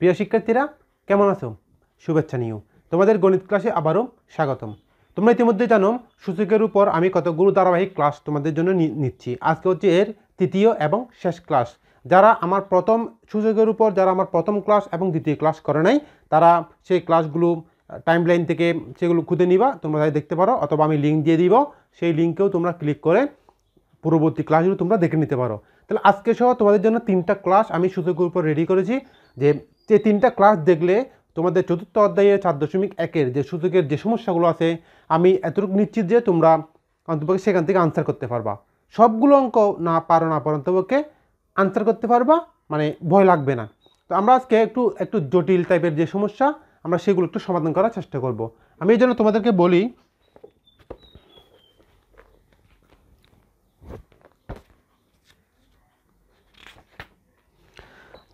প্রিয় শিক্ষার্থীরা, কেমন আছো? শুভেচ্ছা নিও। তোমাদের গণিত ক্লাসে আবারও স্বাগতম। তোমরা ইতিমধ্যে জানো সূচকের উপর আমি কতগুলো ধারাবাহিক ক্লাস তোমাদের জন্য নিচ্ছি। আজকে হচ্ছে এর তৃতীয় এবং শেষ ক্লাস। যারা আমার প্রথম সূচকের উপর আমার প্রথম ক্লাস এবং দ্বিতীয় ক্লাস করে নাই, তারা সেই ক্লাসগুলো টাইমলাইন থেকে সেগুলো খুঁজে নিবা, তোমরা দেখতে পারো, অথবা আমি লিঙ্ক দিয়ে দিব, সেই লিঙ্কেও তোমরা ক্লিক করে পূর্ববর্তী ক্লাসগুলো তোমরা দেখে নিতে পারো। তাহলে আজকে সহ তোমাদের জন্য 3টা ক্লাস আমি সূচকের উপর রেডি করেছি, যে 3টা ক্লাস দেখলে তোমাদের চতুর্থ অধ্যায়ে 4.1-এর যে সূচকের যে সমস্যাগুলো আছে, আমি এতটুকু নিশ্চিত যে তোমরা অন্তপক্ষে সেখান থেকে আনসার করতে পারবা। সবগুলো অঙ্ক না পারো অন্তপক্ষে আনসার করতে পারবা, মানে ভয় লাগবে না। তো আমরা আজকে একটু জটিল টাইপের যে সমস্যা, আমরা সেগুলো একটু সমাধান করার চেষ্টা করব। আমি এই জন্য তোমাদেরকে বলি,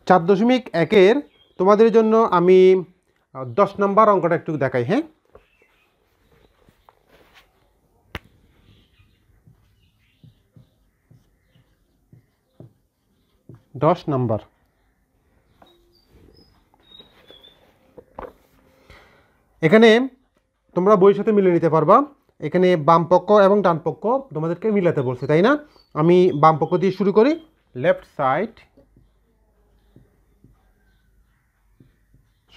4.1-এর তোমাদের জন্য আমি 10 নম্বর অঙ্কটা একটু দেখাই। হ্যাঁ, 10 নম্বর। এখানে তোমরা বইয়ের সাথে মিলে নিতে পারবা। এখানে বাম পক্ষ এবং ডান পক্ষ তোমাদেরকে মিলাতে বলছে, তাই না? আমি বাম পক্ষ দিয়ে শুরু করি। লেফট সাইড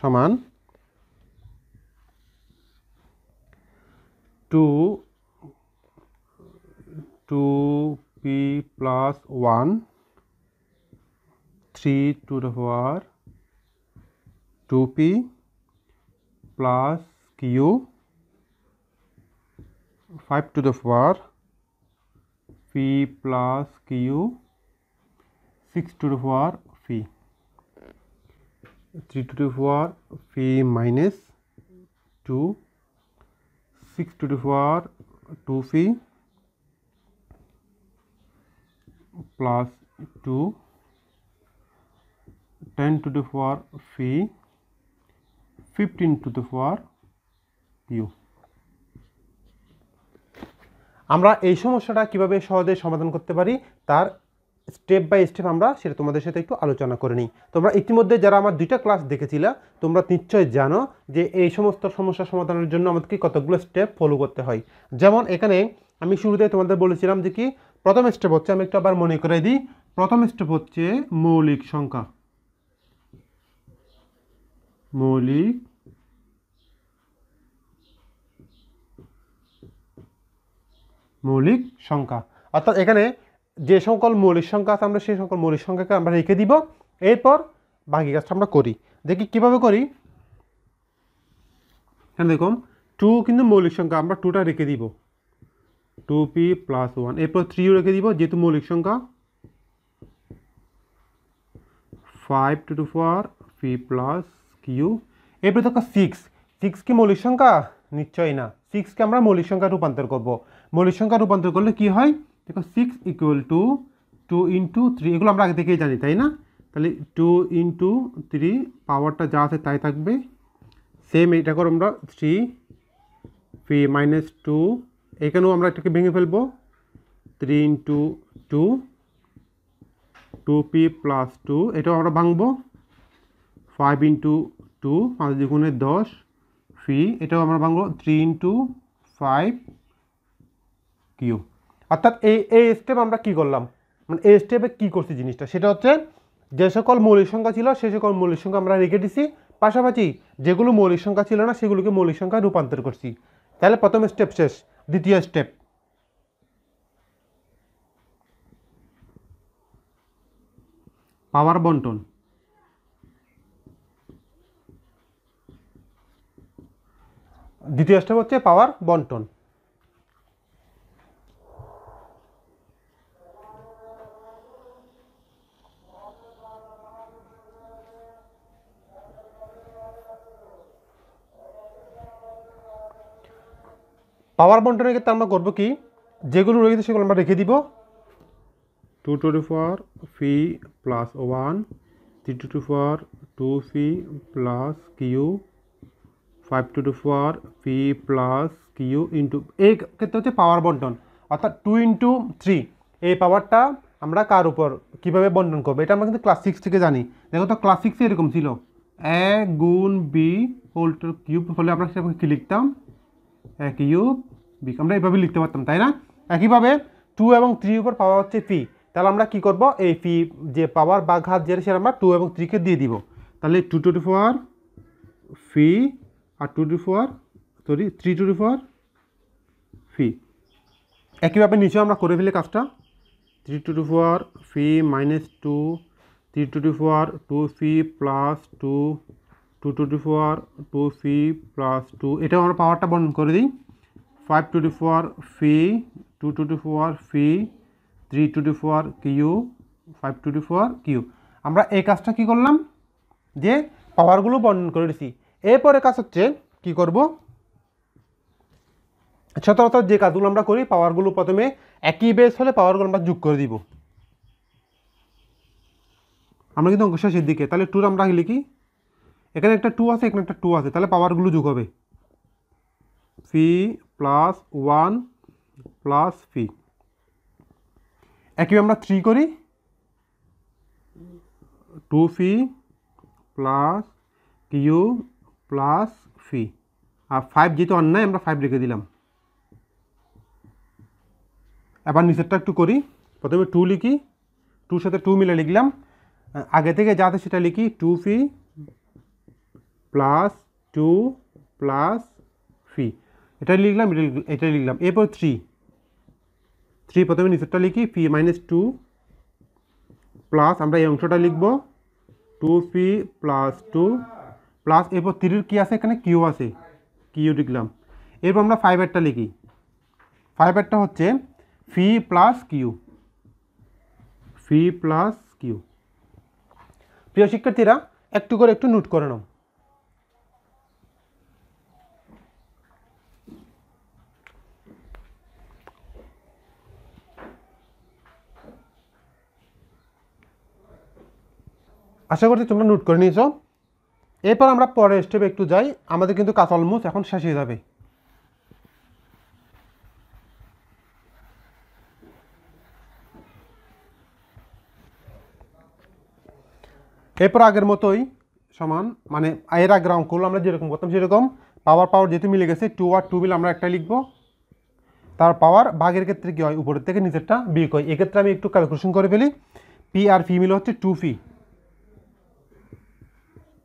সমান 2p plus 1 3 to the power 2p plus q 5 to the power p plus q 6 to the power p 3 to the power p minus 2 6 to the power 2p plus 2 10 to the power p 15 to the power q। আমরা এই সমস্যাটা কিভাবে সহজে সমাধান করতে পারি তার step by step আমরা সেটা তোমাদের সাথে একটু আলোচনা করে নিই। তোমরা ইতিমধ্যে যারা আমার 2টা ক্লাস দেখেছিলে, তোমরা নিশ্চয়ই জানো যে এই সমস্ত সমস্যা সমাধানের জন্য আমাদেরকে কতগুলো স্টেপ ফলো করতে হয়। যেমন এখানে আমি শুরুতে তোমাদের বলেছিলাম যে কি প্রথম স্টেপ হচ্ছে, আমি একটু আবার মনে করে দিই, প্রথম স্টেপ হচ্ছে মৌলিক সংখ্যা। মৌলিক সংখ্যা, অর্থাৎ এখানে যে সকল মৌলিক সংখ্যা আছে আমরা সেই সকল মৌলিক সংখ্যাকে আমরা রেখে দিব। এরপর বাকি কাজটা আমরা করি। দেখি কিভাবে করি। এখানে দেখুন 2 কিন্তু মৌলিক সংখ্যা, আমরা 2টা রেখে দিব, 2p plus 1। এরপর 3ও রেখে দিব যেহেতু মৌলিক সংখ্যা, 5 to the power p plus q। এরপর দেখো 6 কি মৌলিক সংখ্যা? নিশ্চয়ই না। 6কে আমরা মৌলিক সংখ্যা রূপান্তর করব। মৌলিক সংখ্যা রূপান্তর করলে কি হয়? দেখো 6 ইকুয়াল টু 2 ইন্টু 3, এগুলো আমরা আগে থেকেই জানি, তাই না? তাহলে 2 ইন্টু 3, পাওয়ারটা যা আছে তাই থাকবে। সেম এটা করো আমরা 3p মাইনাস 2, এখানেও আমরা এটাকে ভেঙে ফেলবো, 3 ইন্টু 2 2p প্লাস 2, এটাও আমরা ভাঙবো, 5 ইন্টু 2 5 দ্বিগুণে 10 ফি, এটাও আমরা ভাঙবো 3 ইন্টু 5 কিউ। অর্থাৎ এই স্টেপ আমরা কি করলাম, মানে এই স্টেপে কি করছি জিনিসটা, সেটা হচ্ছে যে সকল মৌলিক সংখ্যা ছিল সেই সকল মৌলিক সংখ্যা আমরা রেখে দিছি, পাশাপাশি যেগুলো মৌলিক সংখ্যা ছিল না সেগুলোকে মৌলিক সংখ্যায় রূপান্তর করছি। তাহলে প্রথম স্টেপ শেষ। দ্বিতীয় স্টেপ, পাওয়ার বন্টন। দ্বিতীয় স্টেপ হচ্ছে পাওয়ার বন্টন। পাওয়ার বন্টনের ক্ষেত্রে আমরা করবো কি, যেগুলো রয়েছে সেগুলো আমরা রেখে দিব, 2 to the power p plus 1 3 to the power 2p plus q 5 to the power p plus q into, এই ক্ষেত্রে হচ্ছে পাওয়ার বন্টন। অর্থাৎ 2 ইন্টু 3, এই পাওয়ারটা আমরা কার উপর কীভাবে বন্টন করবো এটা আমরা কিন্তু ক্লাস 6 থেকে জানি। দেখো তো ক্লাস 6 এরকম ছিল, এ গুণ বি হোল কিউব হলে আমরা সেটাকে কী লিখতাম, এ কিউব বি, আমরা এইভাবে লিখতে পারতাম, তাই না? একইভাবে 2 এবং 3 উপর পাওয়ার হচ্ছে ফি, তাহলে আমরা কি করব, এই ফি যে পাওয়ার বা ঘাত যেটা সেটা আমরা 2 এবং 3-কে দিয়ে দিব, তাহলে 2 টু দি পাওয়ার ফি আর 2 to the power 3 to the power phi. একইভাবে নিচেও আমরা করে ফেলি কাজটা, 3 to the power phi minus 2, 3 to the power 2 phi plus 2, 2 to the power 2 phi plus 2, এটাও আমরা পাওয়ারটা বর্ণন করে দিই, 5 to the power phi, 2 to the power phi, 3 to the power Q, 5 to the power Q. আমরা এই কাজটা কি করলাম, যে পাওয়ারগুলো বর্ণন করে দিছি। এরপরে কাজ হচ্ছে কি করব, সচরাচর যে কাজগুলো আমরা করি, পাওয়ারগুলো প্রথমে একই বেস হলে পাওয়ারগুলো আমরা যোগ করে দিব। আমরা কিন্তু অঙ্ক শেষের দিকে, তাহলে 2 আমরা লিখি, এখানে একটা 2 আছে, এখানে একটা 2 আছে, তাহলে পাওয়ারগুলো যোগ হবে, ফি প্লাস 1 প্লাস ফি। একইভাবে আমরা 3 করি, 2 ফি প্লাস কিউ প্লাস ফি, আর 5 যেহেতু অন্যায় আমরা 5 রেখে দিলাম। এবার নিচেরটা একটু করি, প্রথমে 2 লিখি, 2 সাথে 2 মিলে লিখলাম, আগে থেকে যাতে সেটা লিখি, 2 ফি প্লাস 2 প্লাস ফি, এটা লিখলাম, এটা লিখলাম। এরপর 3 প্রথমে নিচেরটা লিখি, ফি মাইনাস 2 প্লাস আমরা এই অংশটা লিখব 2 ফি প্লাস 2 প্লাস, এরপর 3-এর কী আছে, এখানে কিউ আছে, কিউ লিখলাম। এরপর আমরা 5-এরটা লিখি, 5-এরটা হচ্ছে ফি প্লাস কিউ, ফি প্লাস কিউ। প্রিয় শিক্ষার্থীরা, একটু করে একটু নোট করে নাও। আশা করছি তোমরা নোট করে নিয়েছো। এরপর আমরা পরের স্টেপে একটু যাই, আমাদের কিন্তু কাজ অলমোস্ট এখন শেষ হয়ে যাবে। এরপর আগের মতোই সমান, মানে এর আগের অঙ্কগুলো আমরা যেরকম করতাম সেরকম, পাওয়ার যেহেতু মিলে গেছে, 2 আর 2 মিলে আমরা একটা লিখবো, তার পাওয়ার ভাগের ক্ষেত্রে কী হয়, উপরের থেকে নিচেরটা বিয়োগ হয়। এক্ষেত্রে আমি একটু ক্যালকুলেশন করে ফেলি, পি আর ফি মিলে হচ্ছে 2 ফি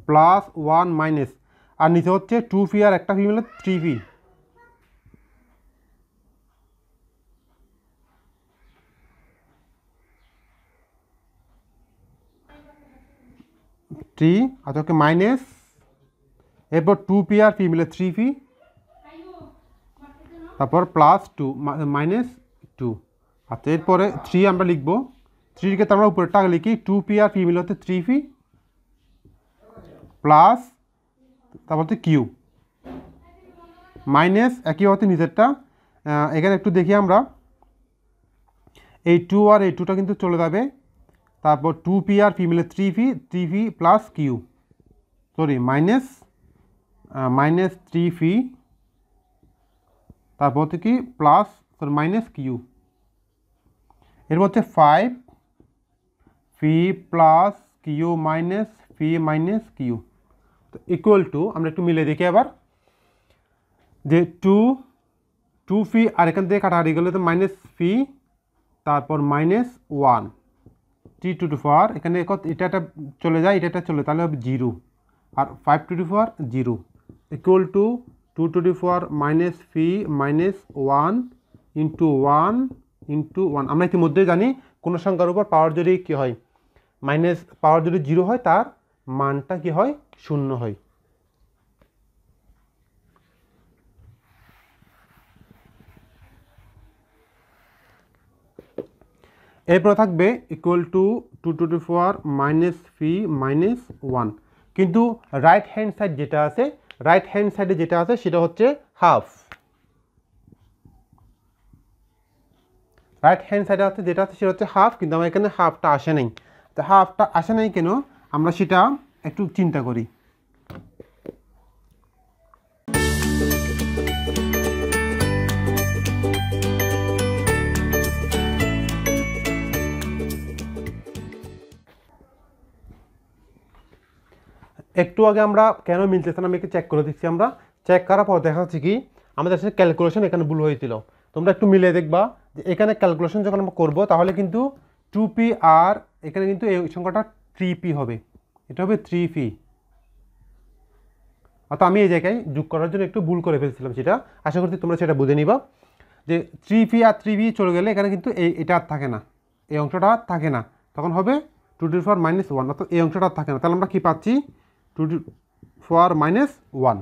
প্লাস 1 মাইনাস, আর নিচে হচ্ছে 2 ফি আর একটা ফি মিলে 3 ফি, আচ্ছা ওকে মাইনাস, এরপর 2 পি আর ফি মিলে 3 ফি, তারপর প্লাস 2 মাইনাস 2। আচ্ছা এরপরে 3 আমরা লিখবো, 3-কে তো আমরা উপরের টাকা লিখি, 2 পি আর ফি মিলে হচ্ছে 3 ফি প্লাস, তারপর হচ্ছে কিউ মাইনাস, একই হচ্ছে নিচেরটা। এখানে একটু দেখি আমরা, এই 2 আর এই 2টা কিন্তু চলে যাবে, তারপর 2 পি আর ফি মিলে 3 ফি প্লাস কিউ, সরি মাইনাস 3 ফি, তারপর হচ্ছে কি প্লাস মাইনাস কিউ, এর মধ্যে 5 ফি প্লাস কিউ মাইনাস ফি মাইনাস কিউ, তো ইকুয়াল টু, আমরা একটু মিলে দেখি আবার, যে 2 ফি আর এখান থেকে কাটাকাটি গেলে তো মাইনাস ফি, তারপর মাইনাস 1 টি টু দি পাওয়ার, এখানে এটা চলে যায়, এটা চলে, তাহলে হবে 0, আর 5 to the power 0 equal to 2 to the power minus fee minus 1 into 1 আমরা ইতিমধ্যে জানি কোনো সংখ্যার উপর পাওয়ার যদি কী হয়, মাইনাস পাওয়ার যদি 0 হয়, তার মানটা কি হয়, 0 হয়। এরপর থাকবে equal to 2 to the power minus fee minus 1, কিন্তু রাইট হ্যান্ড সাইড যেটা আছে, রাইট হ্যান্ড সাইডে যেটা আছে সেটা হচ্ছে হাফ, রাইট হ্যান্ড সাইডে আছে যেটা আছে সেটা হচ্ছে হাফ, কিন্তু আমার এখানে হাফটা আসে নাই। তো হাফটা আসে নাই কেন, আমরা সেটা একটু চিন্তা করি। একটু আগে আমরা কেন মিলতেছে না আমি একটু চেক করে দিচ্ছি। আমরা চেক করার পর দেখা যাচ্ছে কি আমাদের সাথে ক্যালকুলেশন এখানে ভুল হয়েছিল। তোমরা একটু মিলিয়ে দেখবা যে এখানে ক্যালকুলেশন যখন আমরা করবো তাহলে কিন্তু 2p আর এখানে কিন্তু এই সংখ্যাটা 3p হবে, এটা হবে 3p। অর্থাৎ আমি এই জায়গায় যোগ করার জন্য একটু ভুল করে ফেলছিলাম, সেটা আশা করছি তোমরা সেটা বুঝে নিবা যে 3p আর 3p চলে গেলে এখানে কিন্তু এটা আর থাকে না, এই অংশটা আর থাকে না, তখন হবে 2^-1, অর্থাৎ এই অংশটা আর থাকে না। তাহলে আমরা কি পাচ্ছি 2^-1।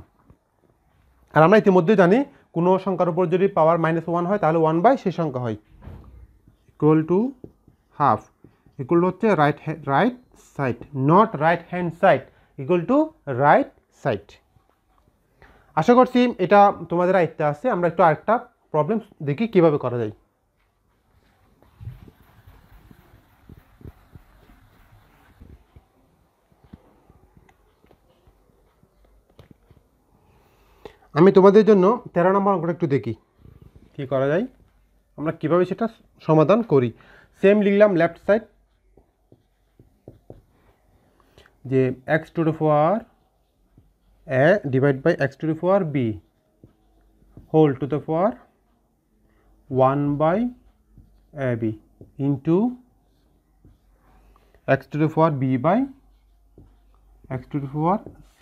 আর আমরা ইতিমধ্যে জানি কোনো সংখ্যার উপর যদি পাওয়ার -1 হয় তাহলে 1/, সেই সংখ্যা হয় equal to half, equal to হচ্ছে right side, not right hand side, equal to right side. আশা করছি এটা তোমাদের আয়ত্তে আছে। আমরা একটু আরেকটা প্রবলেম দেখি কিভাবে করা যায়। আমি তোমাদের জন্য 13 নম্বর অঙ্কটা একটু দেখি কি করা যায়, আমরা কিভাবে সেটা সমাধান করি। সেম লিখলাম লেফট সাইড, যে x⁴a divide by x⁴b whole to the power 1/ab into x⁴b by x⁴c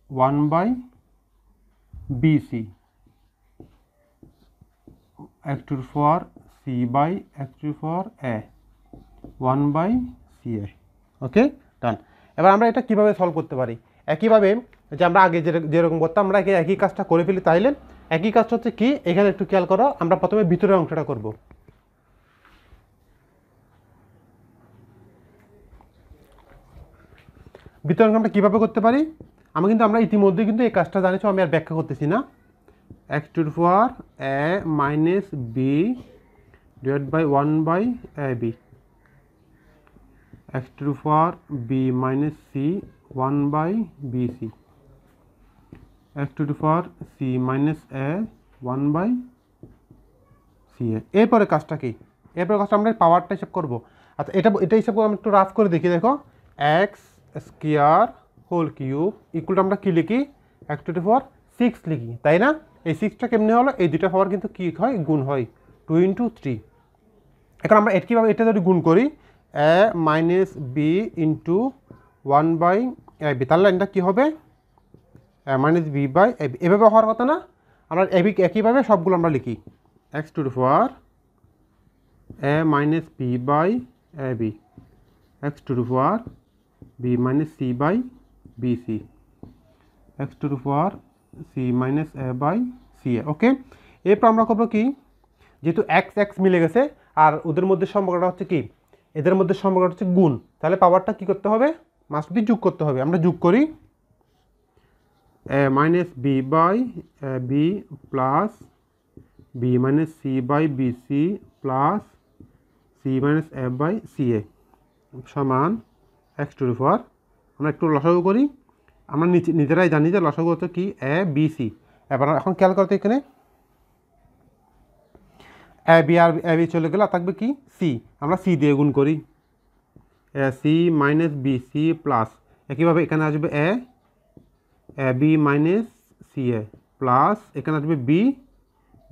1/bc x⁴c by x⁴a 1/ca। Okay, done. এবার আমরা এটা কিভাবে সলভ করতে পারি, একইভাবে যে আমরা আগে যেরকম করতাম আমরা একই কাজটা করে ফেলি। তাইলে একই কাজটা হচ্ছে কি, এখানে একটু খেয়াল করো, আমরা প্রথমে ভিতরের অংশটা করব। ভিতরের অংশ আমরা কীভাবে করতে পারি, আমরা ইতিমধ্যে কিন্তু এই কাজটা জানিছো, আমি আর ব্যাখ্যা করতেছি না। x⁴a minus b divide by 1/ab x⁴b minus c 1/bc x⁴c minus a 1/ca। এরপরে কাজটা কি, এরপরে কাজটা আমরা পাওয়ারটা হিসাব করবো। আচ্ছা, এটা হিসাব করে আমি একটু রাফ করে দেখি। দেখো x² whole cube equal to আমরা কী লিখি, x⁴6 লিখি, তাই না? এই 6টা কেমনি হলো, এই দুটা পাওয়ার কিন্তু কী হয়, গুণ হয়, 2 × 3। এখন আমরা কীভাবে এটা যদি গুণ করি, a minus b into 1/ab, তাহলে এটা কী হবে, a minus b by ab। এভাবে হওয়ার কথা না, আমরা একইভাবে সবগুলো আমরা লিখি, x⁴a minus b by ab x⁴b minus c by bc x⁴c minus a by ca। Okay, এরপর আমরা করবো কি, যেহেতু x মিলে গেছে আর ওদের মধ্যে সম্পর্কটা হচ্ছে কি, এদের মধ্যে সম্পর্কটা হচ্ছে গুণ, তাহলে পাওয়ারটা কি করতে হবে, মাস্ট বি যোগ করতে হবে। আমরা যোগ করি, a minus b by b plus b minus c by bc plus c minus a by ca সমান x⁴। আমরা একটু লসাগু করি, আমরা নিজেরাই জানি যে লসাগু হচ্ছে কি, a b c। এবার এখন খেয়াল করতে, এখানে a b R a b চলে গেলে থাকবে কি, c, আমরা c দিয়ে গুণ করি, c মাইনাস bc প্লাস, একইভাবে এখানে আসবে ab মাইনাস ca প্লাস এখানে আসবে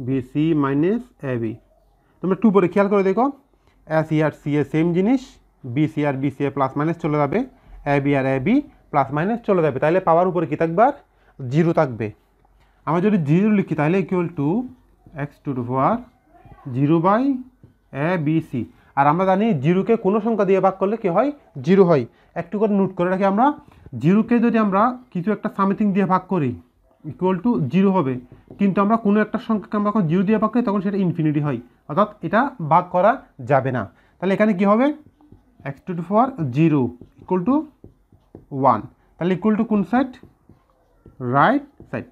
bc মাইনাস ab। তোমরা একটু পরে খেয়াল করে দেখো, ac আর ca সেম জিনিস, bc আর bca প্লাস মাইনাস চলে যাবে, ab আর ab প্লাস মাইনাস চলে যাবে, তাহলে পাওয়ার উপরে কি থাকবে, আর 0 থাকবে। আমরা যদি 0 লিখি তাহলে ইকুয়াল টু x⁴ 0/abc। আর আমরা জানি 0কে কোনো সংখ্যা দিয়ে ভাগ করলে কি হয়, 0 হয়। একটু করে নোট করে রাখি, আমরা 0কে যদি আমরা কিছু একটা সামথিং দিয়ে ভাগ করি ইকুয়াল টু 0 হবে, কিন্তু আমরা কোনো একটা সংখ্যাকে আমরা যখন 0 দিয়ে ভাগ করি তখন সেটা ইনফিনিটি হয়, অর্থাৎ এটা ভাগ করা যাবে না। তাহলে এখানে কি হবে, x⁴ 0 ইকুয়াল টু 1, তাহলে ইকুয়াল টু কোন সাইড, রাইট সাইড,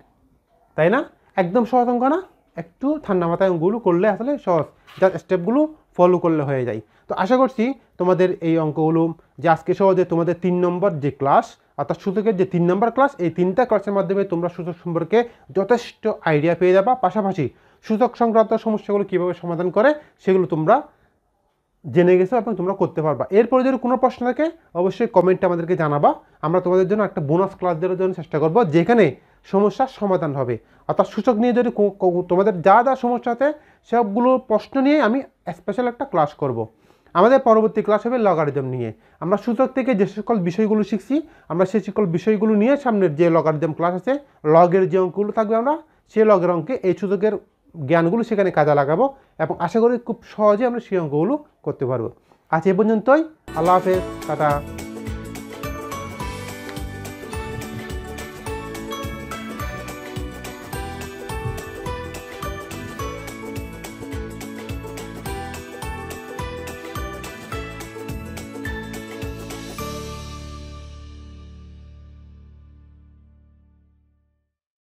তাই না? একদম সহজ অঙ্ক না, একটু ঠান্ডা মাথায় অঙ্কগুলো করলে আসলে সহজ, যা স্টেপগুলো ফলো করলে হয়ে যায়। তো আশা করছি তোমাদের এই অঙ্কগুলো যে আজকে সহজে তোমাদের 3 নম্বর যে ক্লাস, অর্থাৎ সূচকের যে 3 নম্বর ক্লাস, এই 3টা ক্লাসের মাধ্যমে তোমরা সূচক সম্পর্কে যথেষ্ট আইডিয়া পেয়ে যাবা। পাশাপাশি সূচক সংক্রান্ত সমস্যাগুলো কীভাবে সমাধান করে সেগুলো তোমরা জেনে গেছো এবং তোমরা করতে পারবা। এরপরে যদি কোনো প্রশ্ন থাকে অবশ্যই কমেন্টে আমাদেরকে জানাবা, আমরা তোমাদের জন্য একটা বোনাস ক্লাস দেওয়ার জন্য চেষ্টা করব যেখানে সমস্যার সমাধান হবে। অর্থাৎ সূচক নিয়ে যদি তোমাদের যা যা সমস্যা আছে সবগুলো প্রশ্ন নিয়ে আমি স্পেশাল একটা ক্লাস করব। আমাদের পরবর্তী ক্লাস হবে লগারিদম নিয়ে। আমরা সূচক থেকে যে সকল বিষয়গুলো শিখছি আমরা সেই সকল বিষয়গুলো নিয়ে সামনের যে লগারিদম ক্লাস আছে লগের যে অঙ্কগুলো থাকবে আমরা সেই লগের অঙ্কে এই সূচকের জ্ঞানগুলো সেখানে কাজে লাগাবো এবং আশা করি খুব সহজে আমরা সেই অঙ্কগুলো করতে পারবো। আজ এ পর্যন্তই। আল্লাহ হাফেজ, টাটা।